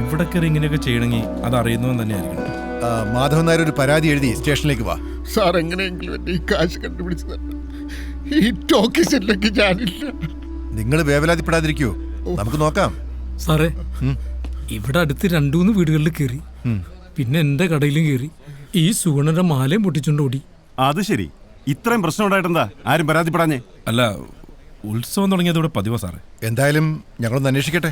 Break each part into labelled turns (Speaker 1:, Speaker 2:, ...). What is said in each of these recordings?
Speaker 1: ഇവിടെ കയറി ഇങ്ങനെയൊക്കെ ചെയ്യണമെങ്കിൽ അത് അറിയുന്നവൻ തന്നെ ആയിരിക്കണം.
Speaker 2: മാധവൻ നായർ ഒരു പരാതി എഴുതി സ്റ്റേഷനിലേക്ക് വാ.
Speaker 3: സാർ എങ്ങനെയെങ്കിലും എന്നെ ഈ കാശ് കണ്ടുപിടിച്ച് തരണം. ഈ ടോക്കീസിലേക്ക് ഞാനില്ല.
Speaker 2: നിങ്ങൾ വേവലാതിപ്പെടാതിരിക്കൂ, നമുക്ക് നോക്കാം.
Speaker 4: സാറേ, ഇവിടെ അടുത്ത് 2-3 വീടുകളിൽ കയറി, പിന്നെ എന്റെ കടയിലും കയറി. ഈ സുഗുണന്റെ മാലയും പൊട്ടിച്ചോണ്ട് ഓടി.
Speaker 5: അത് ശരി, ഇത്രയും പ്രശ്നം ഉണ്ടായിട്ടെന്താ ആരും പരാതിപ്പെടാഞ്ഞേ?
Speaker 1: അല്ല, ഉത്സവം തുടങ്ങിയത് ഇവിടെ പതിവാ സാറേ.
Speaker 2: എന്തായാലും ഞങ്ങളൊന്ന് അന്വേഷിക്കട്ടെ.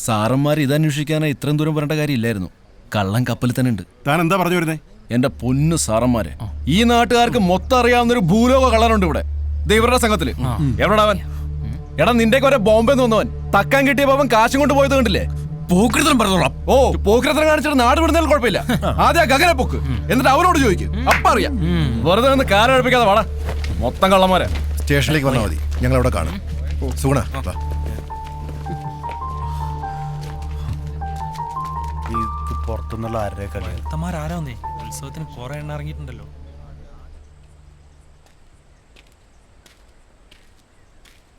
Speaker 6: സാറന്മാർ ഇതന്വേഷിക്കാനായി ഇത്രയും ദൂരം വരേണ്ട കാര്യമില്ലായിരുന്നു. കള്ളൻ കപ്പലിൽ തന്നെ ഉണ്ട്.
Speaker 5: താൻ എന്താ പറഞ്ഞു വരുന്നേ?
Speaker 6: എന്റെ പൊന്നു സാറന്മാരെ, ഈ നാട്ടുകാർക്ക് മൊത്തം അറിയാവുന്നൊരു ഭൂലോക കള്ളനുണ്ട് ഇവിടെ, ഇവരുടെ സംഘത്തില്. എവിടെടാ അവൻ? എടാ, നിന്റെ വരെ ബോംബെ വന്നവൻ തക്കാൻ കിട്ടിയപ്പോ അവൻ കാശും കൊണ്ട് പോയത് കണ്ടില്ലേ?
Speaker 4: പോക്കൃതം പറഞ്ഞോളാം.
Speaker 6: ഓ, പോക്കരത്തരം കാണിച്ചിട്ട് നാട് വിടുന്നതിൽ കുഴപ്പമില്ല. ആദ്യം ഗഗനെ പൊക്ക്, എന്നിട്ട് അവനോട് ചോദിക്കും, അപ്പ അറിയാം. വെറുതെ നിന്ന് കാരഴിപ്പിക്കാതെ വാടാ, മൊത്തം കള്ളന്മാരെ.
Speaker 2: സ്റ്റേഷനിലേക്ക് വന്നാൽ മതി, ഞങ്ങൾ അവിടെ കാണും. സുഗുണ, വാ.
Speaker 5: പുറത്തുനിന്നുള്ള
Speaker 4: ആരാന്നേ ഉത്സവത്തിന് കുറെ എണ്ണ ഇറങ്ങിയിട്ടുണ്ടല്ലോ.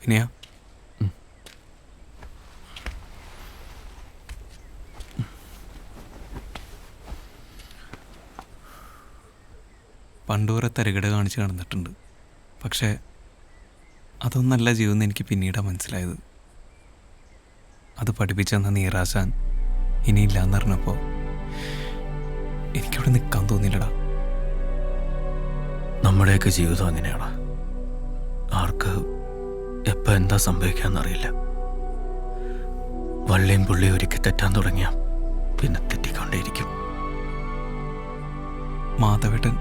Speaker 4: ഇനിയാ പണ്ടുവരെ തരികിട കാണിച്ച് നടന്നിട്ടുണ്ട്. പക്ഷേ അതൊന്നല്ല ജീവിതം എനിക്ക് പിന്നീടാണ് മനസ്സിലായത്. അത് പഠിപ്പിച്ചെന്ന നീറാശാൻ ഇനിയില്ലാന്ന് പറഞ്ഞപ്പോൾ എനിക്കവിടെ നിൽക്കാൻ തോന്നിയില്ലടാ.
Speaker 7: നമ്മുടെയൊക്കെ ജീവിതം അങ്ങനെയാണ്. ആർക്ക് എപ്പോൾ എന്താ സംഭവിക്കാന്നറിയില്ല. വള്ളിയും പുള്ളിയും ഒരിക്കൽ തെറ്റാൻ തുടങ്ങിയ പിന്നെ തെറ്റിക്കൊണ്ടേയിരിക്കും.
Speaker 4: മാധവേട്ടൻ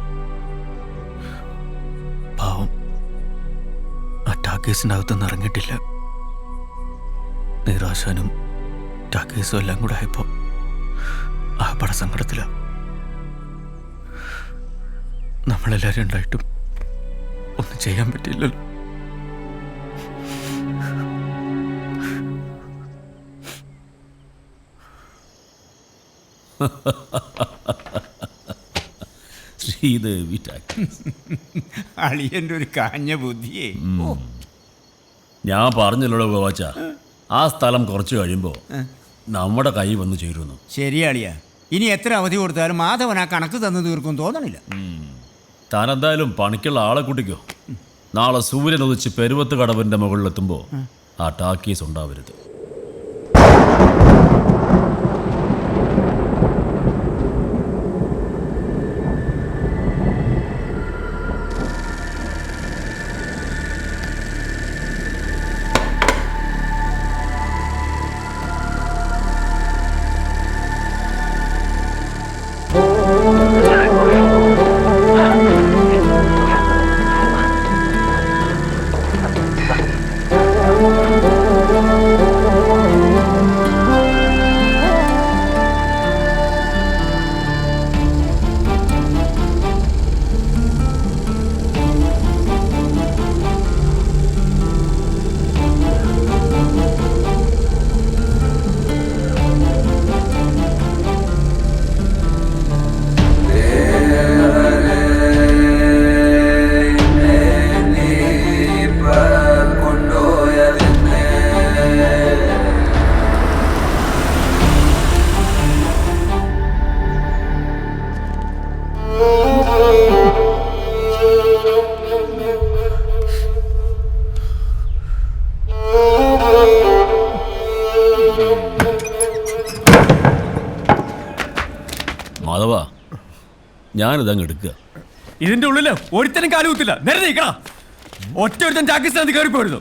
Speaker 7: പാവം ആ ടാക്കേസിൻ്റെ അകത്തുനിന്ന് ഇറങ്ങിയിട്ടില്ല. നിരാശാനും ടാക്കേസും എല്ലാം കൂടെ ആയപ്പോൾ ആ പട സങ്കടത്തില. നമ്മളെല്ലാവരും ഉണ്ടായിട്ടും ഒന്നും ചെയ്യാൻ പറ്റില്ലല്ലോ.
Speaker 8: ശ്രീദേവി അളിയൻ്റെ ഒരു കാഞ്ഞ ബുദ്ധിയേ.
Speaker 7: ഞാൻ പറഞ്ഞല്ലോ ഗോവാച്ച, ആ സ്ഥലം കുറച്ച് കഴിയുമ്പോൾ നമ്മുടെ കൈ വന്ന് ചേരുന്നു.
Speaker 8: ശരിയാളിയാ, ഇനി എത്ര അവധി കൊടുത്താലും മാധവൻ ആ കണക്ക് തന്നു തീർക്കും തോന്നണില്ല.
Speaker 7: താനെന്തായാലും പണിക്കുള്ള ആളെ കൂട്ടിക്കോ. നാളെ സൂര്യൻ ഉദിച്ച് പെരുവത്ത് കടവിൻ്റെ മുകളിലെത്തുമ്പോൾ ആ ടാക്കീസ് ഉണ്ടാവരുത്. മാധവ, ഞാനിതങ്ങ് എടുക്കുക.
Speaker 6: ഇതിന്റെ ഉള്ളില് ഒരുത്തനും കാലുകുത്തില്ല. നേരെ നീക്കണം. ഒറ്റ ഒരുത്തൻ പാകിസ്ഥാനിൽ കയറി പോരുന്നു.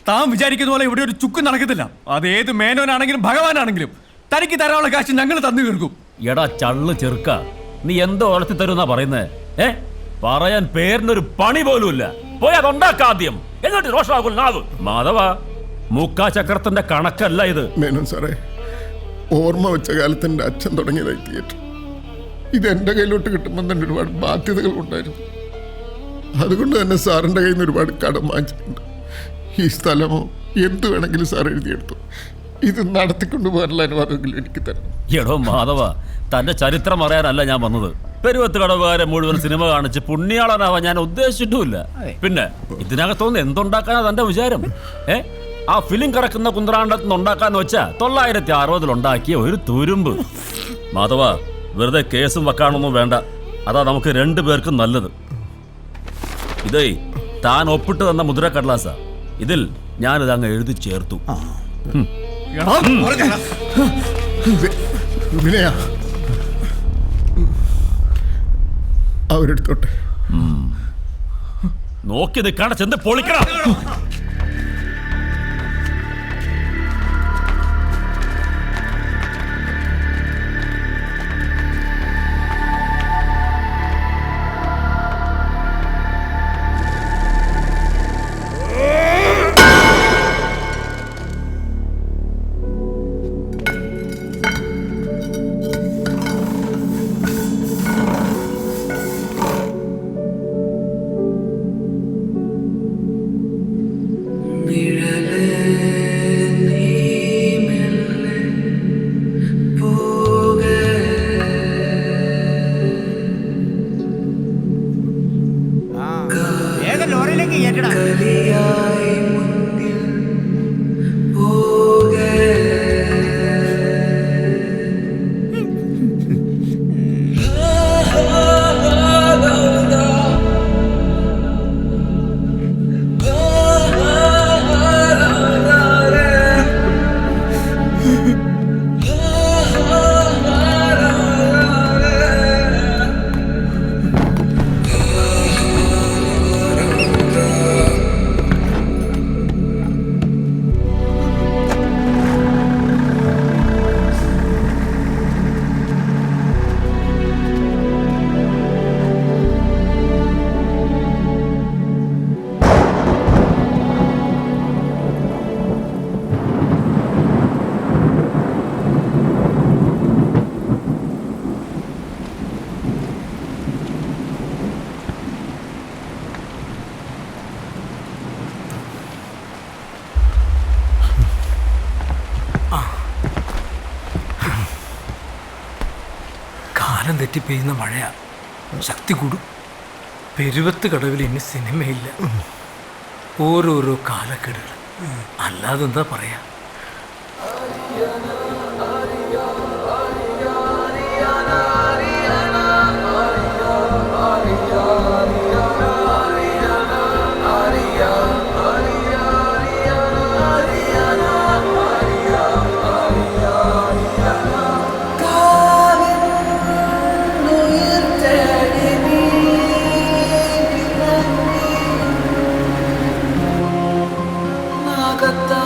Speaker 6: താൻ വിചാരിക്കുന്ന പോലെ ഇവിടെ ഒരു ചുക്കും നടക്കത്തില്ല. അത് ഏത് മേനോനാണെങ്കിലും ഭഗവാനാണെങ്കിലും തനിക്ക് തരാനുള്ള കാശ് ഞങ്ങൾ തന്നു തീർക്കും.
Speaker 7: എടാ ചള്ളു ചെറുക്ക, നീ എന്തോ വളർത്തി തരുന്നാ പറയുന്നേ? പറയാൻ പേരിനൊരു പണി പോലും ഇല്ല. പോയി അതുണ്ടാക്കാദ്യം, എന്നിട്ട് രോഷാകുൽ നാവ്. മാധവ, മുക്കാ ചക്രത്തിന്റെ കണക്കല്ല ഇത്.
Speaker 3: മേനോൻ സാറേ, ഓർമ്മ വെച്ച കാലത്ത് എൻ്റെ അച്ഛൻ തുടങ്ങിയതായി തിയേറ്റർ. ഇതെൻ്റെ കയ്യിലോട്ട് കിട്ടുമ്പോൾ തന്നെ ഒരുപാട് ബാധ്യതകൾ ഉണ്ടായിരുന്നു. അതുകൊണ്ട് തന്നെ സാറിൻ്റെ കയ്യിൽ നിന്ന് ഒരുപാട് കടം വാങ്ങിച്ചിട്ടുണ്ട്. ഈ സ്ഥലമോ എന്ത് വേണമെങ്കിലും സാർ എഴുതിയെടുത്തു. ഇത് നടത്തിക്കൊണ്ടു പോകാനുള്ള അനുവാദമെങ്കിലും എനിക്ക് തരണം.
Speaker 7: എടോ മാധവ, തന്റെ ചരിത്രം അറിയാനല്ല ഞാൻ വന്നത്. പെരുവത്ത് കടവുകാരെ മുഴുവൻ സിനിമ കാണിച്ച് പുണ്യാളനാവാൻ ഞാൻ ഉദ്ദേശിച്ചിട്ടുമില്ല. പിന്നെ ഇതിനകത്തൊന്ന് എന്തുണ്ടാക്കാനാ തന്റെ വിചാരം? ആ ഫിലിം കറക്കുന്ന കുന്ത്രാണ്ടത്തിൽ നിന്ന് ഉണ്ടാക്കാന്ന് വെച്ചാ 960 ഉണ്ടാക്കിയ ഒരു തുരുമ്പ്. മാധവ, വെറുതെ കേസും വെക്കാനൊന്നും വേണ്ട. അതാ നമുക്ക് 2 പേർക്കും നല്ലത്. ഇതേ താൻ ഒപ്പിട്ട് തന്ന മുദ്രക്കടലാസ. ഇതിൽ ഞാനിത് അങ്ങ് എഴുതി ചേർത്തു.
Speaker 3: വിനയ, അവരെടുത്തോട്ടെ.
Speaker 7: നോക്കി നിൽക്കാണ്ട് ചെന്ന് പൊളിക്കണം.
Speaker 8: വേഗം ലോറിയിലേക്ക് കയറ്റടാ.
Speaker 4: കാലം തെറ്റി പെയ്യുന്ന മഴയാ, ശക്തി കൂടും. പെരുവത്ത് കടവിൽ ഇനി സിനിമയില്ല. ഓരോരോ കാലക്കെടുകൾ, അല്ലാതെ എന്താ പറയാ.
Speaker 9: Agata